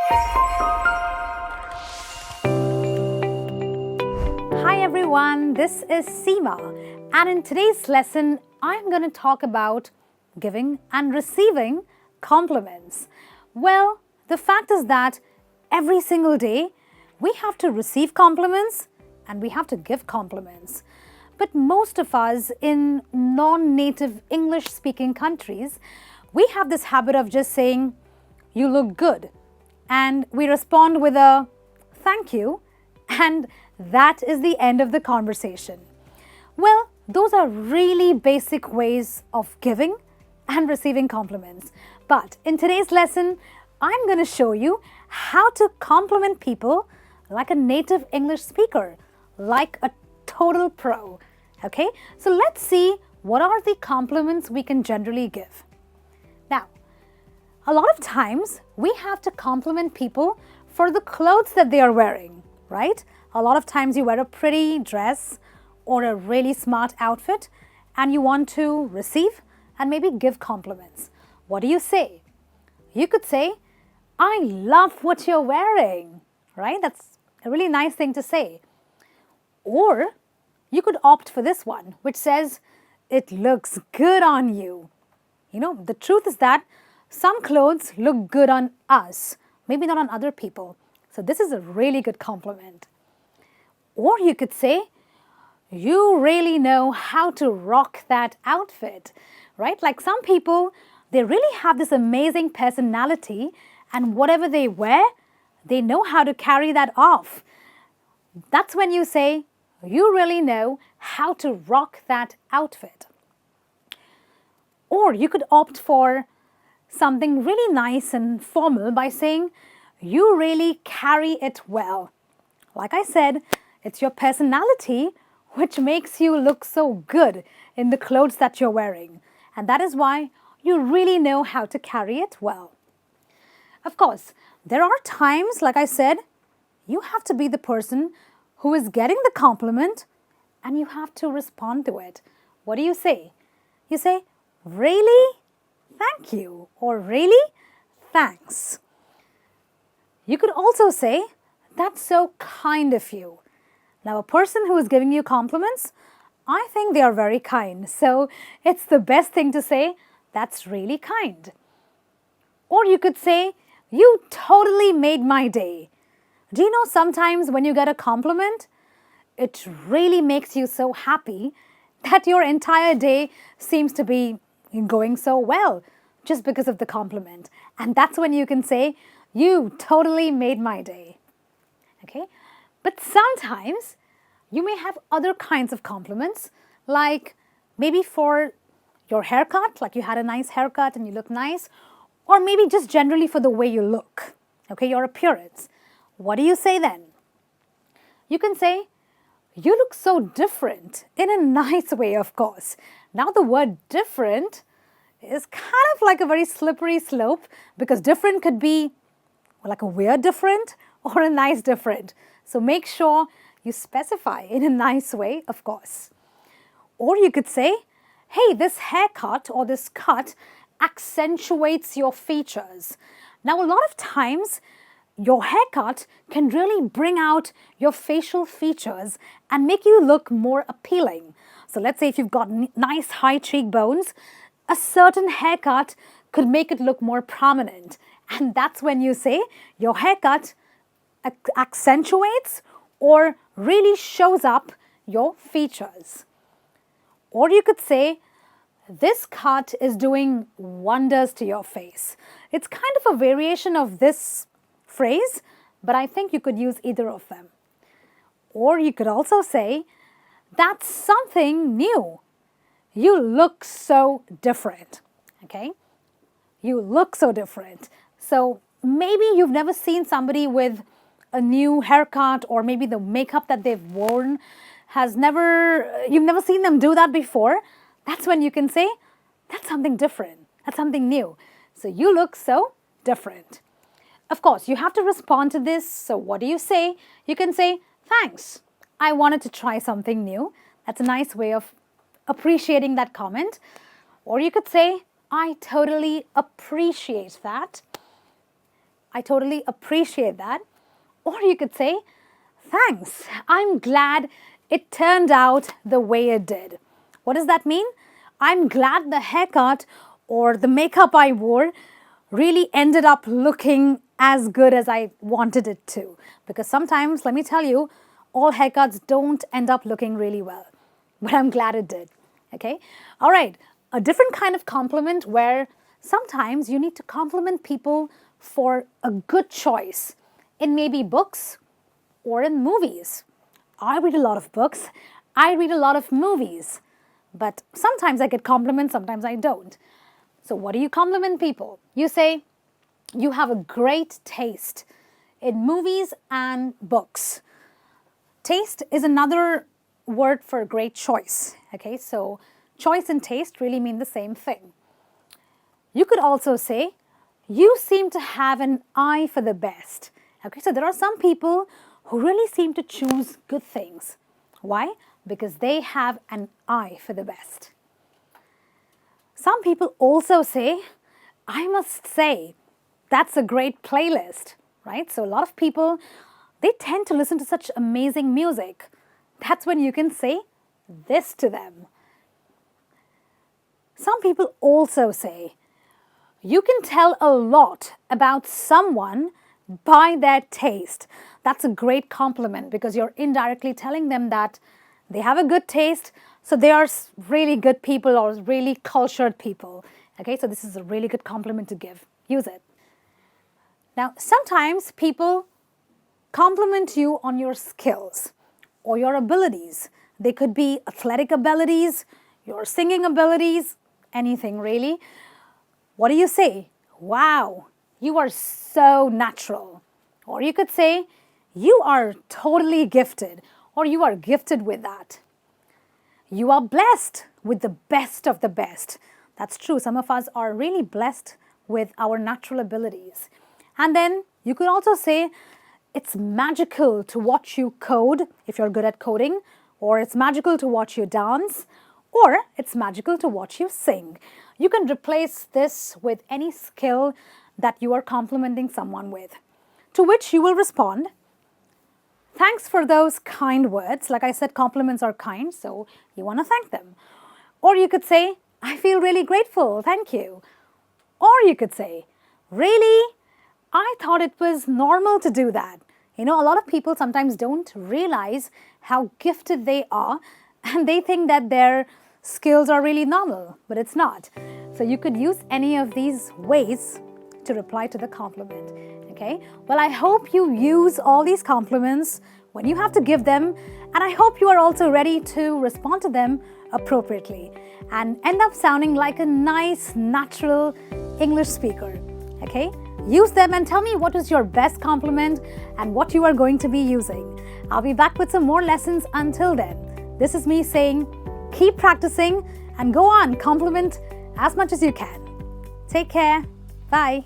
Hi everyone, this is Seema, and in today's lesson I'm going to talk about giving and receiving compliments. Well, the fact is that every single day we have to receive compliments and we have to give compliments. But most of us in non-native English-speaking countries, we have this habit of just saying, "You look good," and we respond with a "thank you," and that is the end of the conversation. Well, those are really basic ways of giving and receiving compliments. But in today's lesson, I'm going to show you how to compliment people like a native English speaker, like a total pro. Okay, so let's see what are the compliments we can generally give. Now, a lot of times we have to compliment people for the clothes that they are wearing, right? A lot of times you wear a pretty dress or a really smart outfit and you want to receive and maybe give compliments. What do you say? You could say, "I love what you're wearing," right? That's a really nice thing to say. Or you could opt for this one, which says, "It looks good on you." You know, the truth is that some clothes look good on us, maybe not on other people. So this is a really good compliment. Or you could say, "You really know how to rock that outfit," right? Like some people, they really have this amazing personality, and whatever they wear, they know how to carry that off. That's when you say, "You really know how to rock that outfit." Or you could opt for something really nice and formal by saying, "You really carry it well." Like I said, it's your personality which makes you look so good in the clothes that you're wearing. And that is why you really know how to carry it well. Of course, there are times, like I said, you have to be the person who is getting the compliment and you have to respond to it. What do you say? You say, "Really? Thank you," or "Really? Thanks." You could also say, "That's so kind of you." Now, a person who is giving you compliments, I think they are very kind. So it's the best thing to say, "That's really kind." Or you could say, "You totally made my day." Do you know sometimes when you get a compliment, it really makes you so happy that your entire day seems to be going so well just because of the compliment. And that's when you can say, "You totally made my day." Okay? But sometimes you may have other kinds of compliments, like maybe for your haircut, like you had a nice haircut and you look nice, or maybe just generally for the way you look, okay, your appearance. What do you say then? You can say, "You look so different," in a nice way, of course. Now, the word different is kind of like a very slippery slope because different could be like a weird different or a nice different. So make sure you specify in a nice way, of course. Or you could say, "Hey, this haircut or this cut accentuates your features." Now, a lot of times, your haircut can really bring out your facial features and make you look more appealing. So let's say if you've got nice high cheekbones, a certain haircut could make it look more prominent. And that's when you say your haircut accentuates or really shows up your features. Or you could say, "This cut is doing wonders to your face." It's kind of a variation of this phrase, but I think you could use either of them. Or you could also say, "That's something new. You look so different." Okay? You look so different. So maybe you've never seen somebody with a new haircut, or maybe the makeup that they've worn you've never seen them do that before. That's when you can say, "That's something different. That's something new. So you look so different." Of course, you have to respond to this. So what do you say? You can say, "Thanks. I wanted to try something new." That's a nice way of appreciating that comment. Or you could say, "I totally appreciate that." I totally appreciate that. Or you could say, thanks, I'm glad it turned out the way it did. What does that mean? I'm glad the haircut or the makeup I wore really ended up looking as good as I wanted it to. Because sometimes, let me tell you, all haircuts don't end up looking really well. But I'm glad it did. Okay? All right. A different kind of compliment where sometimes you need to compliment people for a good choice in maybe books or in movies. I read a lot of books. I read a lot of movies. But sometimes I get compliments, sometimes I don't. So what do you compliment people? You say, you have a great taste in movies and books. Taste is another word for great choice. Okay, so choice and taste really mean the same thing. You could also say, you seem to have an eye for the best. Okay, so there are some people who really seem to choose good things. Why? Because they have an eye for the best. Some people also say, I must say, that's a great playlist, right? So a lot of people, they tend to listen to such amazing music. That's when you can say this to them. Some people also say, you can tell a lot about someone by their taste. That's a great compliment because you're indirectly telling them that they have a good taste, so they are really good people or really cultured people. Okay, so this is a really good compliment to give. Use it. Now, sometimes people compliment you on your skills or your abilities. They could be athletic abilities, your singing abilities, anything really. What do you say? Wow, you are so natural. Or you could say, you are totally gifted, or you are gifted with that. You are blessed with the best of the best. That's true. Some of us are really blessed with our natural abilities. And then you could also say, it's magical to watch you code if you're good at coding, or it's magical to watch you dance, or it's magical to watch you sing. You can replace this with any skill that you are complimenting someone with, to which you will respond, thanks for those kind words. Like I said, compliments are kind, so you want to thank them. Or you could say, I feel really grateful, thank you. Or you could say, really? I thought it was normal to do that. You know, a lot of people sometimes don't realize how gifted they are and they think that their skills are really normal, but it's not. So you could use any of these ways to reply to the compliment. Okay? Well, I hope you use all these compliments when you have to give them, and I hope you are also ready to respond to them appropriately and end up sounding like a nice, natural English speaker. Okay? Use them and tell me what is your best compliment and what you are going to be using. I'll be back with some more lessons. Until then, this is me saying, keep practicing and go on, compliment as much as you can. Take care. Bye.